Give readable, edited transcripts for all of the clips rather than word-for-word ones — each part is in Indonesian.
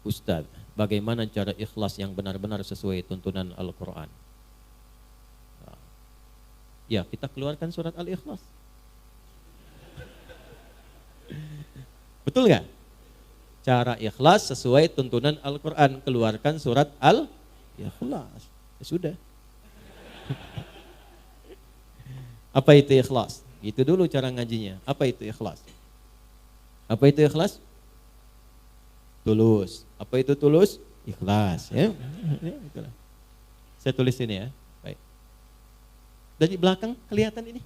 Ustadz, bagaimana cara ikhlas yang benar-benar sesuai tuntunan Al-Quran? Ya, kita keluarkan surat Al-Ikhlas. Betul nggak? Cara ikhlas sesuai tuntunan Al-Quran, keluarkan surat Al-Ikhlas. Ya sudah. Apa itu ikhlas? Itu dulu cara ngajinya. Apa itu ikhlas? Apa itu ikhlas? Tulus. Apa itu tulus? Ikhlas. Ya. Itulah. Saya tulis ini ya. Baik. Dari belakang kelihatan ini?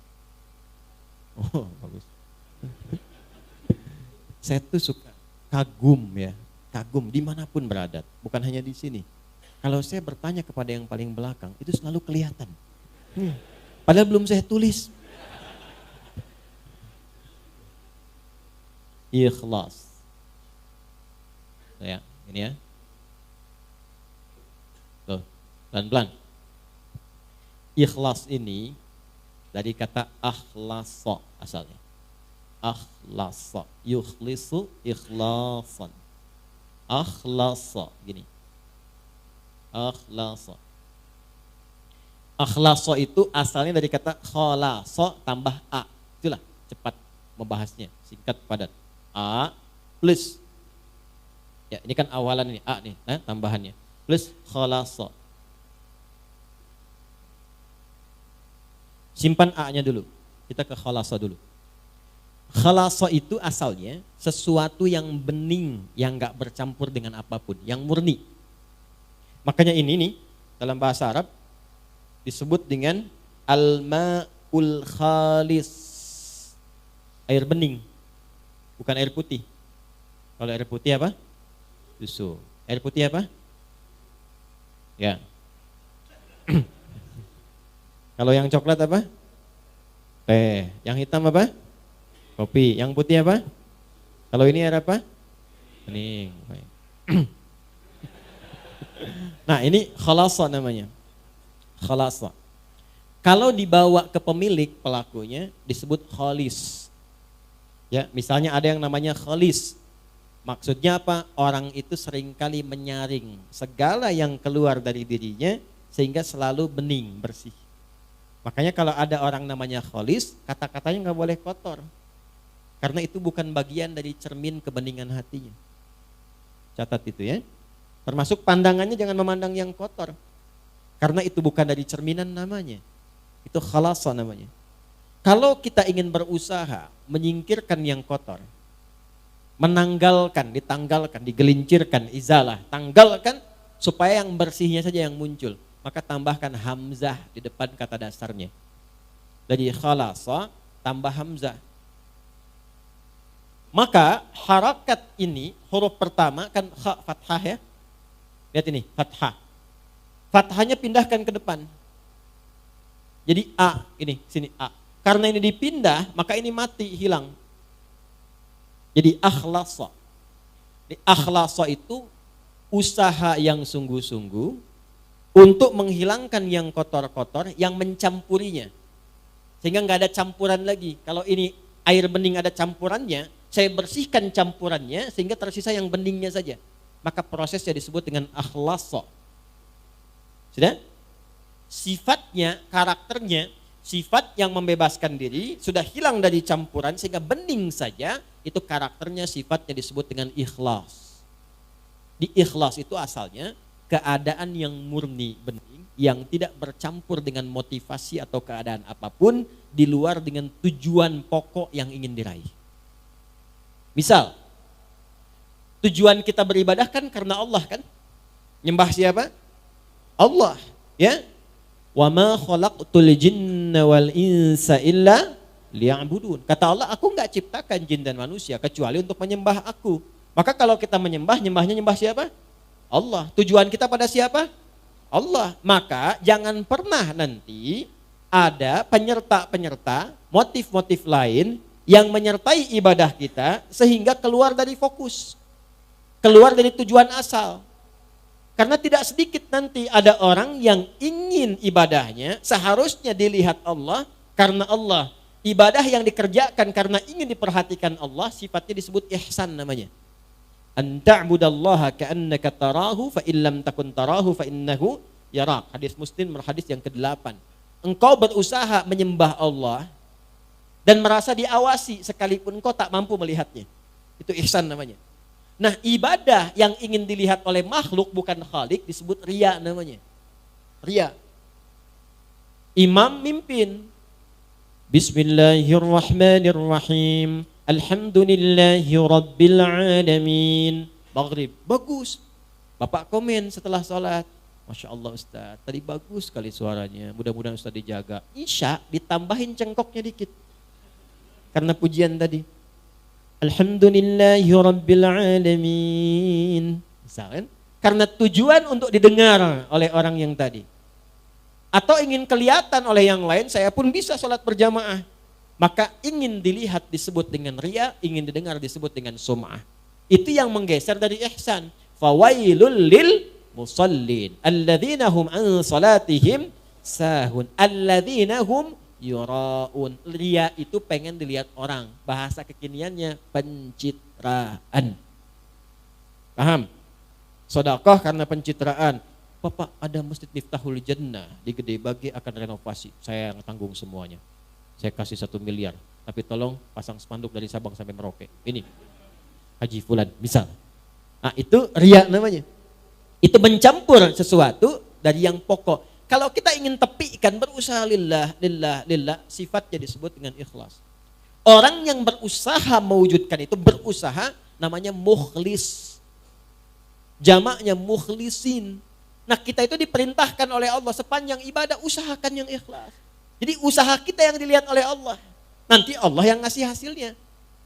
Oh, bagus. Saya tuh suka kagum ya. Kagum dimanapun berada. Bukan hanya di sini. Kalau saya bertanya kepada yang paling belakang, itu selalu kelihatan. Padahal belum saya tulis. Ikhlas. Ya, ini ya. Tuh, pelan-pelan. Ikhlas ini dari kata akhlasa asalnya. Akhlasa, yukhlisu ikhlasan. Akhlasa, gini. Akhlasa. Akhlasa itu asalnya dari kata khalasa tambah a. Itulah cepat membahasnya, singkat padat. A plus. Ya, ini kan awalan ini a nih, tambahannya. Plus khalasa. Simpan a-nya dulu. Kita ke khalasa dulu. Khalasa itu asalnya sesuatu yang bening, yang enggak bercampur dengan apapun, yang murni. Makanya ini nih dalam bahasa Arab disebut dengan al-ma'ul khalis. Air bening. Bukan air putih. Kalau air putih apa? Susu. Air putih apa? Ya. Kalau yang coklat apa? Teh. Yang hitam apa? Kopi. Yang putih apa? Kalau ini air apa? Bening. Nah, ini khalasa namanya. Khalasa. Kalau dibawa ke pemilik pelakunya disebut khalis. Ya, misalnya ada yang namanya khalis. Maksudnya apa? Orang itu seringkali menyaring segala yang keluar dari dirinya sehingga selalu bening, bersih. Makanya kalau ada orang namanya khalis, kata-katanya nggak boleh kotor. Karena itu bukan bagian dari cermin kebeningan hatinya. Catat itu ya. Termasuk pandangannya jangan memandang yang kotor. Karena itu bukan dari cerminan namanya. Itu khalasa namanya. Kalau kita ingin berusaha menyingkirkan yang kotor, menanggalkan, ditanggalkan, digelincirkan, izalah, tanggalkan supaya yang bersihnya saja yang muncul. Maka tambahkan hamzah di depan kata dasarnya. Dari khalasa tambah hamzah. Maka harakat ini huruf pertama kan kha fathah ya. Lihat ini fathah. Fathahnya pindahkan ke depan. Jadi a ini sini a. Karena ini dipindah maka ini mati hilang. Jadi akhlasa. Akhlasa itu usaha yang sungguh-sungguh untuk menghilangkan yang kotor-kotor yang mencampurinya. Sehingga nggak ada campuran lagi. Kalau ini air bening ada campurannya, saya bersihkan campurannya sehingga tersisa yang beningnya saja. Maka prosesnya disebut dengan akhlasa. Sudah? Sifatnya, karakternya, sifat yang membebaskan diri sudah hilang dari campuran sehingga bening saja, itu karakternya, sifatnya disebut dengan ikhlas. Di ikhlas itu asalnya keadaan yang murni, bening, yang tidak bercampur dengan motivasi atau keadaan apapun di luar dengan tujuan pokok yang ingin diraih. Misal, tujuan kita beribadah kan karena Allah kan? Nyembah siapa? Allah, ya. Wa ma khalaqtul jinna wal insa illa liya'budun. Kata Allah, aku enggak ciptakan jin dan manusia kecuali untuk menyembah aku. Maka kalau kita menyembah, nyembah siapa? Allah. Tujuan kita pada siapa? Allah. Maka jangan pernah nanti ada penyerta-penyerta, motif-motif lain yang menyertai ibadah kita sehingga keluar dari fokus. Keluar dari tujuan asal. Karena tidak sedikit nanti ada orang yang ingin ibadahnya seharusnya dilihat Allah karena Allah. Ibadah yang dikerjakan karena ingin diperhatikan Allah sifatnya disebut ihsan namanya. An ta'budallaha ka'annaka tarahu fa illam takun tarahu fa innahu yarak. Hadis Muslim, hadis yang ke-8. Engkau berusaha menyembah Allah dan merasa diawasi sekalipun engkau tak mampu melihatnya. Itu ihsan namanya. Nah, ibadah yang ingin dilihat oleh makhluk bukan khalik disebut riya namanya. Riya. Imam mimpin. Bismillahirrahmanirrahim. Alhamdulillahi rabbil alamin. Maghrib. Bagus. Bapak komen setelah sholat. Masya Allah Ustaz, tadi bagus sekali suaranya. Mudah-mudahan Ustaz dijaga. Isya ditambahin cengkoknya dikit. Karena pujian tadi. Alhamdulillahi rabbil alamin. Misalkan. Karena tujuan untuk didengar oleh orang yang tadi. Atau ingin kelihatan oleh yang lain, saya pun bisa sholat berjamaah. Maka ingin dilihat disebut dengan riya, ingin didengar disebut dengan sum'ah. Itu yang menggeser dari ihsan. Fawailul lil musallin alladzina hum an salatihim sahun alladzina hum yuraun. Riya itu pengen dilihat orang. Bahasa kekiniannya pencitraan. Paham? Sedekah karena pencitraan. Bapak, ada Masjid Miftahul Jannah di Gede Bage akan renovasi. Saya yang tanggung semuanya. Saya kasih 1 miliar. Tapi tolong pasang spanduk dari Sabang sampai Merauke. Ini Haji Fulan, misal. Nah, itu riya namanya. Itu mencampur sesuatu dari yang pokok. Kalau kita ingin tepikan berusaha lillah, sifatnya disebut dengan ikhlas. Orang yang berusaha mewujudkan itu, berusaha namanya mukhlis. Jamaknya mukhlisin. Nah, kita itu diperintahkan oleh Allah sepanjang ibadah usahakan yang ikhlas. Jadi usaha kita yang dilihat oleh Allah. Nanti Allah yang ngasih hasilnya.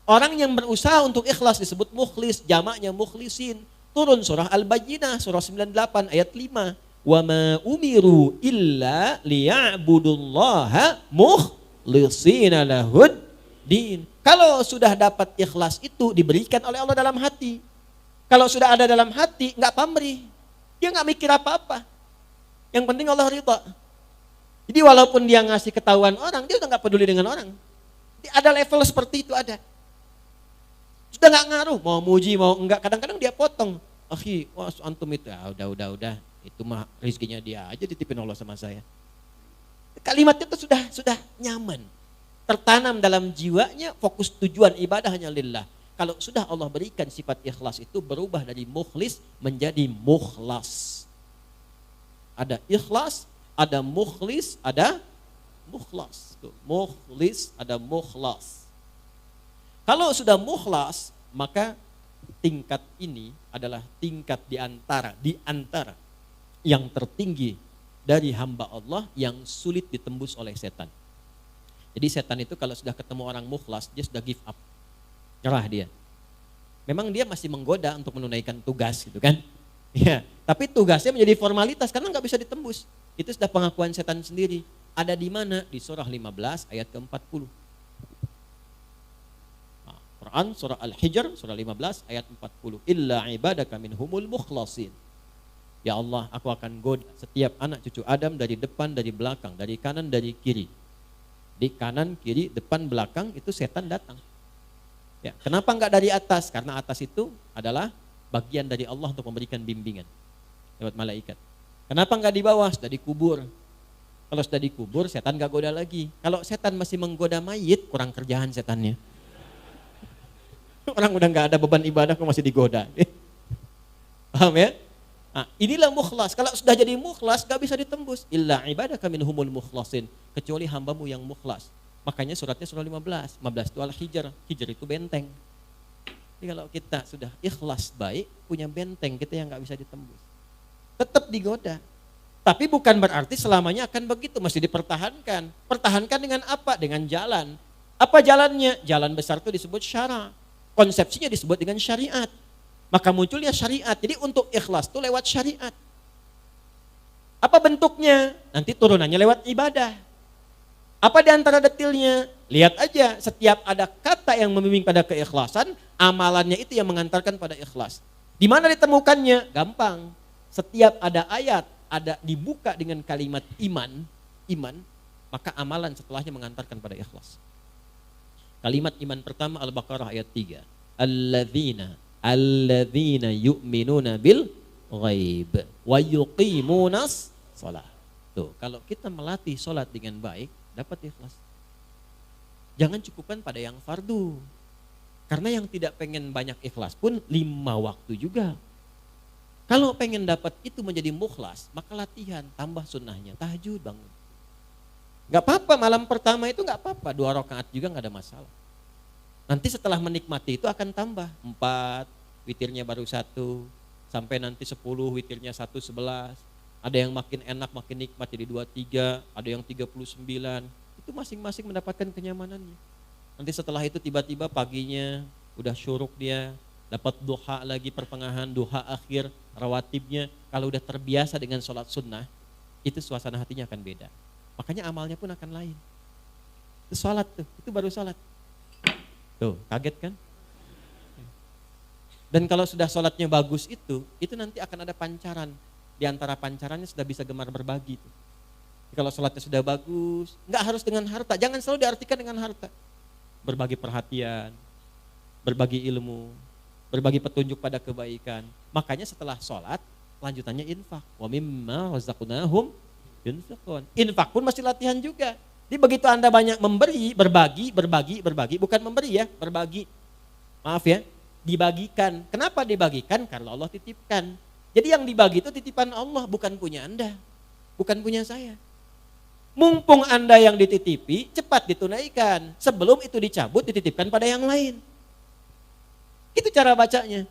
Orang yang berusaha untuk ikhlas disebut mukhlis, jamaknya mukhlisin. Turun surah Al-Bayyinah, surah 98 ayat 5. Wa ma umiru illa liya'budullaha mukhlishina lahud din. Kalau sudah dapat ikhlas itu diberikan oleh Allah dalam hati. Kalau sudah ada dalam hati, enggak pamrih. Dia enggak mikir apa-apa. Yang penting Allah ridha. Jadi walaupun dia ngasih ketahuan orang, dia udah enggak peduli dengan orang. Ada level seperti itu ada. Sudah enggak ngaruh, mau muji mau enggak, kadang-kadang dia potong. Akhi, wah antum itu, udah. Itu mah rezekinya dia aja ditipin Allah sama saya. Kalimatnya itu sudah nyaman. Tertanam dalam jiwanya, fokus tujuan ibadah hanya lillah. Kalau sudah Allah berikan sifat ikhlas itu berubah dari mukhlis menjadi mukhlas. Ada ikhlas, ada mukhlis, ada mukhlas. Mukhlis, ada mukhlas. Kalau sudah mukhlas, maka tingkat ini adalah tingkat di antara yang tertinggi dari hamba Allah yang sulit ditembus oleh setan. Jadi setan itu kalau sudah ketemu orang mukhlas, dia sudah give up. Nyerah dia. Memang dia masih menggoda untuk menunaikan tugas gitu kan. Ya, tapi tugasnya menjadi formalitas karena nggak bisa ditembus. Itu sudah pengakuan setan sendiri. Ada di mana? Di surah 15 ayat ke-40. Nah, Quran surah Al-Hijr surah 15 ayat 40. Illa ibadaka minhumul mukhlasin. Ya Allah, aku akan goda setiap anak cucu Adam dari depan, dari belakang, dari kanan, dari kiri. Di kanan, kiri, depan, belakang itu setan datang. Ya, kenapa enggak dari atas? Karena atas itu adalah bagian dari Allah untuk memberikan bimbingan lewat malaikat. Kenapa enggak di bawah? Sudah dikubur. Kalau sudah dikubur, setan enggak goda lagi. Kalau setan masih menggoda mayit, kurang kerjaan setannya. Orang udah enggak ada beban ibadah kok masih digoda. Paham ya? Nah, inilah mukhlas. Kalau sudah jadi mukhlas enggak bisa ditembus. Illa ibadaka minhumul mukhlasin. Kecuali hambamu yang mukhlas. Makanya suratnya surah 15. 15 itu Al-Hijr. Hijr itu benteng. Jadi kalau kita sudah ikhlas baik, punya benteng kita yang gak bisa ditembus. Tetap digoda. Tapi bukan berarti selamanya akan begitu. Masih dipertahankan. Pertahankan dengan apa? Dengan jalan. Apa jalannya? Jalan besar itu disebut syara. Konsepsinya disebut dengan syariat. Maka munculnya syariat. Jadi untuk ikhlas itu lewat syariat. Apa bentuknya? Nanti turunannya lewat ibadah. Apa di antara detilnya? Lihat aja, setiap ada kata yang membimbing pada keikhlasan, amalannya itu yang mengantarkan pada ikhlas. Di mana ditemukannya? Gampang. Setiap ada ayat, ada dibuka dengan kalimat iman, maka amalan setelahnya mengantarkan pada ikhlas. Kalimat iman pertama Al-Baqarah ayat 3. Alladzina alladzina yu'minuna bil ghaib wa yuqimunas shalah. Tuh, kalau kita melatih salat dengan baik, dapat ikhlas. Jangan cukupkan pada yang fardu. Karena yang tidak pengen banyak ikhlas pun 5 waktu juga. Kalau pengen dapat itu menjadi mukhlas, maka latihan, tambah sunnahnya, tahajud bangun. Gak apa-apa, malam pertama itu gak apa-apa, 2 rakaat juga gak ada masalah. Nanti setelah menikmati itu akan tambah 4, witirnya baru 1, sampai nanti 10, witirnya 1, 11. Ada yang makin enak, makin nikmat jadi 2, 3, ada yang 39. Itu masing-masing mendapatkan kenyamanannya. Nanti setelah itu tiba-tiba paginya udah syuruk dia, dapat duha lagi pertengahan, duha akhir, rawatibnya. Kalau udah terbiasa dengan sholat sunnah, itu suasana hatinya akan beda. Makanya amalnya pun akan lain. Itu sholat tuh, itu baru sholat. Tuh, kaget kan? Dan kalau sudah sholatnya bagus itu nanti akan ada pancaran. Di antara pancarannya sudah bisa gemar berbagi tuh. Kalau sholatnya sudah bagus, nggak harus dengan harta, jangan selalu diartikan dengan harta. Berbagi perhatian, berbagi ilmu, berbagi petunjuk pada kebaikan. Makanya setelah sholat, lanjutannya infak. Wa mimma razaqnahum yunfiqun. Infak pun masih latihan juga. Jadi begitu Anda banyak memberi, berbagi, bukan memberi ya, berbagi. Maaf ya, dibagikan. Kenapa dibagikan? Karena Allah titipkan. Jadi yang dibagi itu titipan Allah, bukan punya Anda, bukan punya saya. Mumpung Anda yang dititipi, cepat ditunaikan. Sebelum itu dicabut, dititipkan pada yang lain. Itu cara bacanya.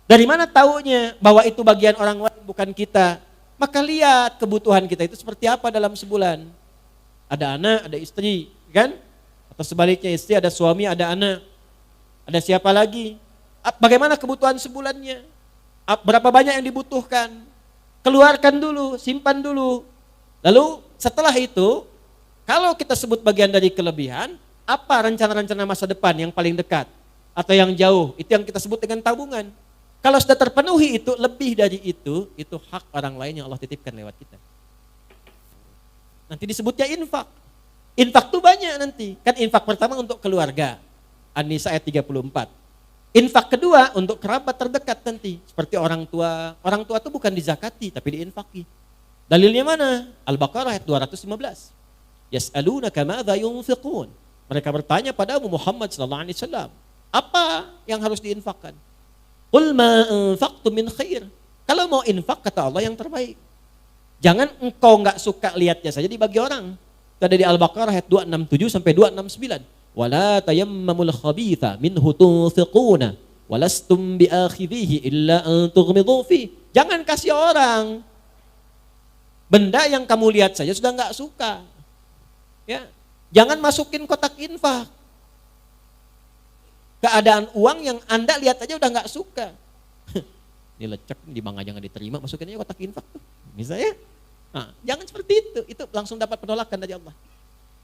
Dari mana taunya bahwa itu bagian orang lain bukan kita? Maka lihat kebutuhan kita itu seperti apa dalam sebulan. Ada anak, ada istri, kan? Atau sebaliknya istri, ada suami, ada anak. Ada siapa lagi? Bagaimana kebutuhan sebulannya? Berapa banyak yang dibutuhkan? Keluarkan dulu, simpan dulu. Lalu setelah itu, kalau kita sebut bagian dari kelebihan, apa rencana-rencana masa depan yang paling dekat? Atau yang jauh, itu yang kita sebut dengan tabungan. Kalau sudah terpenuhi itu, lebih dari itu hak orang lain yang Allah titipkan lewat kita. Nanti disebutnya infak. Infak itu banyak nanti. Kan infak pertama untuk keluarga. An-Nisa ayat 34. Infak kedua untuk kerabat terdekat nanti. Seperti orang tua. Orang tua itu bukan dizakati, tapi diinfaki. Dalilnya mana? Al-Baqarah ayat 215. Yas'alunaka madza yunfiqun. Mereka bertanya padamu Muhammad sallallahu alaihi wasallam, apa yang harus diinfakkan? Qul ma anfaqtum min khair. Kalau mau infak kata Allah yang terbaik. Jangan engkau enggak suka lihatnya saja dibagi orang. Itu ada di Al-Baqarah ayat 267 sampai 269. Wala tayammamul khabitha minhu tunfiquna walastum biakhidhihi illa an tughmidu fi. Jangan kasih orang benda yang kamu lihat saja sudah enggak suka. Ya. Jangan masukin kotak infak. Keadaan uang yang Anda lihat aja udah enggak suka. Ini lecek di bank aja enggak diterima, masukin aja kotak infak tuh. Misalnya. Nah, jangan seperti itu langsung dapat penolakan dari Allah.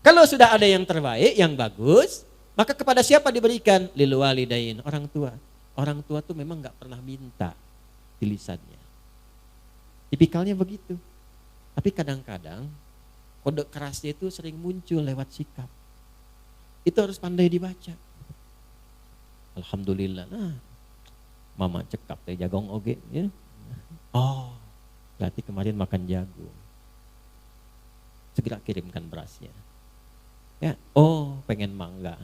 Kalau sudah ada yang terbaik, yang bagus, maka kepada siapa diberikan? Lil walidain, orang tua. Orang tua tuh memang enggak pernah minta di lisannya. Tipikalnya begitu. Tapi kadang-kadang kode kerasnya itu sering muncul lewat sikap. Itu harus pandai dibaca. Alhamdulillah. Nah, mama cekap teh jagong oge ya. Oh, berarti kemarin makan jagung. Segera kirimkan berasnya. Ya, oh pengen mangga.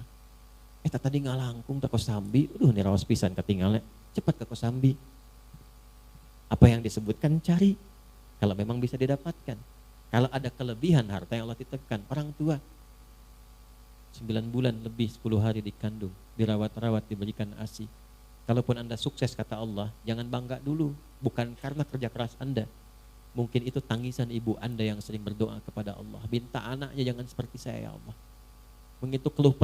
Tadi ngalangkung ke Kosambi. Nih rawas pisan ketinggalnya. Cepat ke Kosambi. Apa yang disebutkan cari. Kalau memang bisa didapatkan. Kalau ada kelebihan harta yang Allah titipkan, orang tua 9 bulan lebih 10 hari dikandung, dirawat-rawat, diberikan ASI. Kalaupun Anda sukses kata Allah, jangan bangga dulu, bukan karena kerja keras Anda. Mungkin itu tangisan ibu Anda yang sering berdoa kepada Allah. Minta anaknya jangan seperti saya ya Allah. Mungkin itu keluh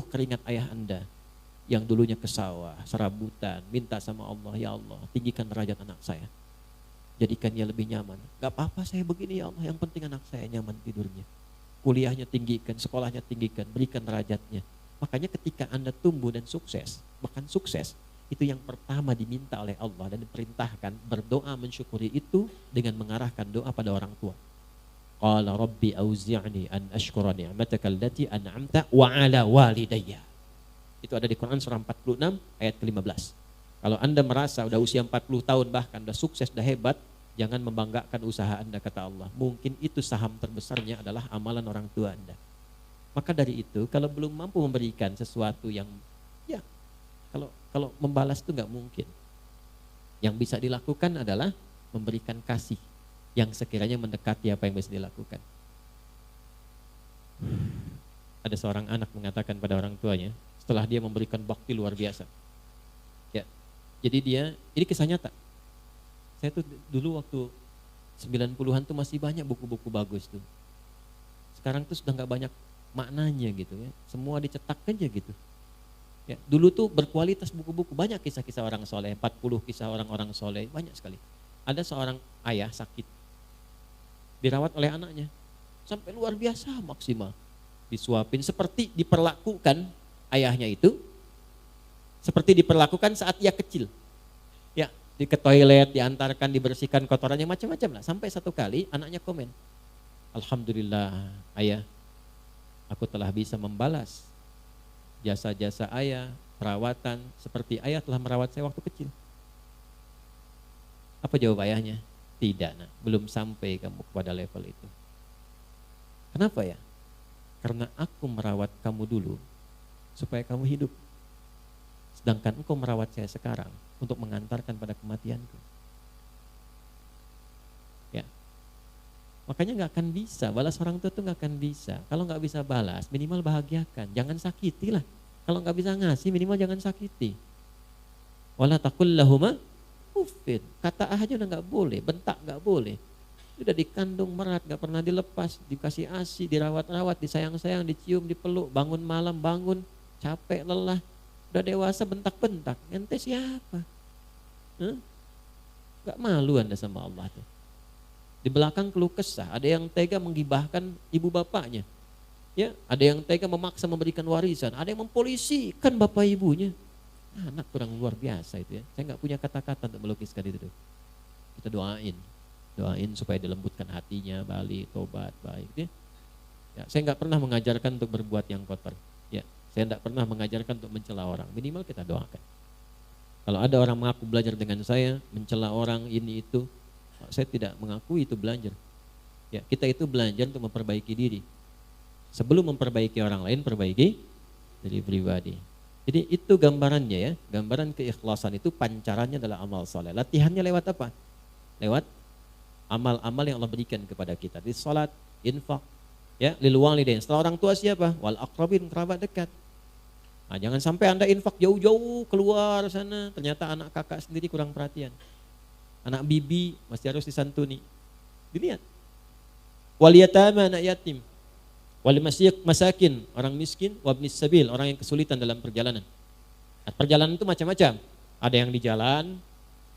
keringat ayah Anda yang dulunya ke sawah, serabutan, minta sama Allah, ya Allah tinggikan derajat anak saya. Jadikan dia lebih nyaman. Gak apa-apa saya begini ya Allah, yang penting anak saya nyaman tidurnya. Kuliahnya tinggikan, sekolahnya tinggikan, berikan derajatnya. Makanya ketika Anda tumbuh dan sukses, bahkan sukses, itu yang pertama diminta oleh Allah dan diperintahkan berdoa mensyukuri itu dengan mengarahkan doa pada orang tua. Qala rabbi auzi'ni an ashkura ni'mataka allati an'amta wa ala walidayya. Itu ada di Quran surah 46 ayat ke-15. Kalau Anda merasa udah usia 40 tahun bahkan udah sukses, udah hebat, jangan membanggakan usaha Anda, kata Allah. Mungkin itu saham terbesarnya adalah amalan orang tua Anda. Maka dari itu, kalau belum mampu memberikan sesuatu yang, ya, kalau membalas itu nggak mungkin. Yang bisa dilakukan adalah memberikan kasih yang sekiranya mendekati apa yang bisa dilakukan. Ada seorang anak mengatakan pada orang tuanya, setelah dia memberikan bakti luar biasa. Ya, jadi ini kisah nyata. Saya tuh dulu waktu 90-an tuh masih banyak buku-buku bagus tuh. Sekarang tuh sudah nggak banyak maknanya gitu ya. Semua dicetak aja gitu. Ya, dulu tuh berkualitas buku-buku, banyak kisah-kisah orang soleh, 40 kisah orang-orang soleh, banyak sekali. Ada seorang ayah sakit, dirawat oleh anaknya, sampai luar biasa maksimal. Disuapin seperti diperlakukan ayahnya itu, seperti diperlakukan saat ia kecil. Ya, ke toilet, diantarkan, dibersihkan kotorannya, macam-macam lah. Sampai satu kali anaknya komen, "Alhamdulillah ayah, aku telah bisa membalas jasa-jasa ayah, perawatan seperti ayah telah merawat saya waktu kecil." Apa jawab ayahnya? Tidak, nak, belum sampai kamu kepada level itu. Kenapa ya? Karena aku merawat kamu dulu supaya kamu hidup. Sedangkan engkau merawat saya sekarang untuk mengantarkan pada kematianku. Ya. Makanya nggak akan bisa, balas orang tua tuh nggak akan bisa. Kalau nggak bisa balas, minimal bahagiakan, jangan sakiti lah. Kalau nggak bisa ngasih, minimal jangan sakiti. Wala taqul lahuma uffin. Kata aja udah nggak boleh, bentak nggak boleh. Udah dikandung merat, nggak pernah dilepas, dikasih ASI, dirawat-rawat, disayang-sayang, dicium, dipeluk, bangun malam, bangun, capek, lelah. Udah dewasa bentak-bentak, ente siapa? Gak malu Anda sama Allah tuh. Di belakang keluh kesah, ada yang tega menggibahkan ibu bapaknya. Ya, ada yang tega memaksa memberikan warisan, ada yang mempolisikan bapak ibunya. Anak kurang luar biasa itu ya. Saya nggak punya kata-kata untuk melukiskan itu tuh. Kita doain supaya dilembutkan hatinya, balik, tobat, baik. Ya, saya nggak pernah mengajarkan untuk berbuat yang kotor. Ya, saya nggak pernah mengajarkan untuk mencela orang. Minimal kita doakan. Kalau ada orang mengaku belajar dengan saya, mencela orang ini itu, saya tidak mengakui itu belajar. Ya, kita itu belajar untuk memperbaiki diri. Sebelum memperbaiki orang lain, perbaiki diri pribadi. Jadi itu gambarannya ya, gambaran keikhlasan itu pancarannya adalah amal soleh. Latihannya lewat apa? Lewat amal-amal yang Allah berikan kepada kita. Di salat, infak, ya, lil walidain. Setelah orang tua siapa? Wal aqrabin, kerabat dekat. Nah, jangan sampai Anda infak jauh-jauh keluar sana, ternyata anak kakak sendiri kurang perhatian. Anak bibi masih harus disantuni. Dilihat. Wal yatama, anak yatim. Wal masakin, orang miskin, wabnis sabil, orang yang kesulitan dalam perjalanan. Nah, perjalanan itu macam-macam. Ada yang di jalan,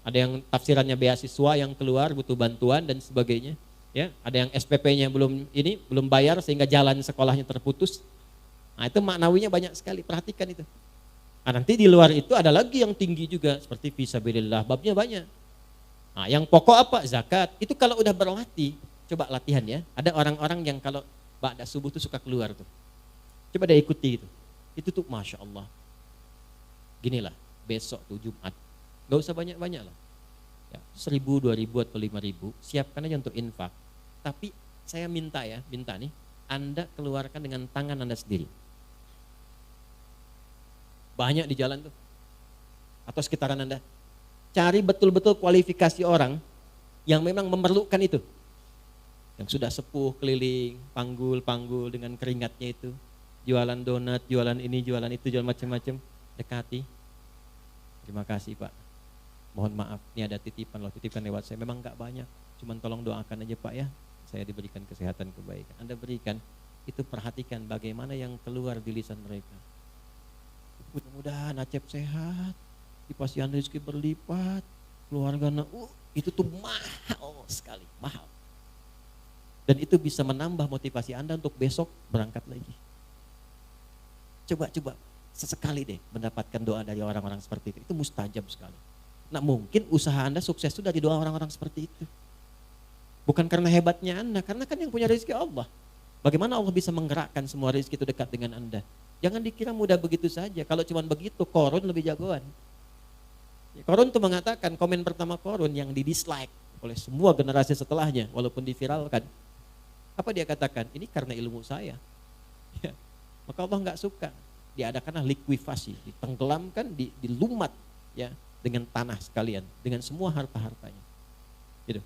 ada yang tafsirannya beasiswa yang keluar butuh bantuan dan sebagainya. Ya, ada yang SPP-nya belum bayar sehingga jalan sekolahnya terputus. Nah, itu maknawinya banyak sekali, perhatikan itu. Nah, nanti di luar itu ada lagi yang tinggi juga seperti fisabilillah, babnya banyak. Nah, yang pokok apa? Zakat. Itu kalau udah berlatih, coba latihan ya. Ada orang-orang yang kalau ba'da subuh tuh suka keluar tuh. Coba deh ikuti itu. Itu tuh Masya Allah. Ginilah, besok tuh Jumat. Gak usah banyak-banyak lah. Ya, 1.000, 2.000 atau 5.000, siapkan aja untuk infak. Tapi saya minta nih, Anda keluarkan dengan tangan Anda sendiri. Banyak di jalan tuh. Atau sekitaran Anda. Cari betul-betul kualifikasi orang yang memang memerlukan itu. Yang sudah sepuh keliling, panggul dengan keringatnya itu. Jualan donat, jualan ini, jualan itu, jualan macam-macam. Dekati. Terima kasih Pak. Mohon maaf, ini ada titipan loh, titipkan lewat saya. Memang enggak banyak, cuman tolong doakan aja Pak ya. Saya diberikan kesehatan, kebaikan. Anda berikan, itu perhatikan bagaimana yang keluar di lisan mereka. Mudah-mudahan Acep sehat, dipasihan rezeki berlipat, keluarga itu tuh mahal sekali, mahal. Dan itu bisa menambah motivasi Anda untuk besok berangkat lagi. Coba sesekali deh mendapatkan doa dari orang-orang seperti itu. Itu mustajab sekali. Nah, mungkin usaha Anda sukses itu dari doa orang-orang seperti itu. Bukan karena hebatnya Anda, karena kan yang punya rezeki Allah. Bagaimana Allah bisa menggerakkan semua rezeki itu dekat dengan Anda? Jangan dikira mudah begitu saja. Kalau cuma begitu, Korun lebih jagoan. Korun itu mengatakan, komen pertama Korun yang di dislike oleh semua generasi setelahnya, walaupun diviralkan. Apa dia katakan? Ini karena ilmu saya. Ya. Maka Allah nggak suka. Diadakanlah likuifasi, ditenggelamkan, dilumat ya dengan tanah sekalian, dengan semua harta-hartanya. Gitu.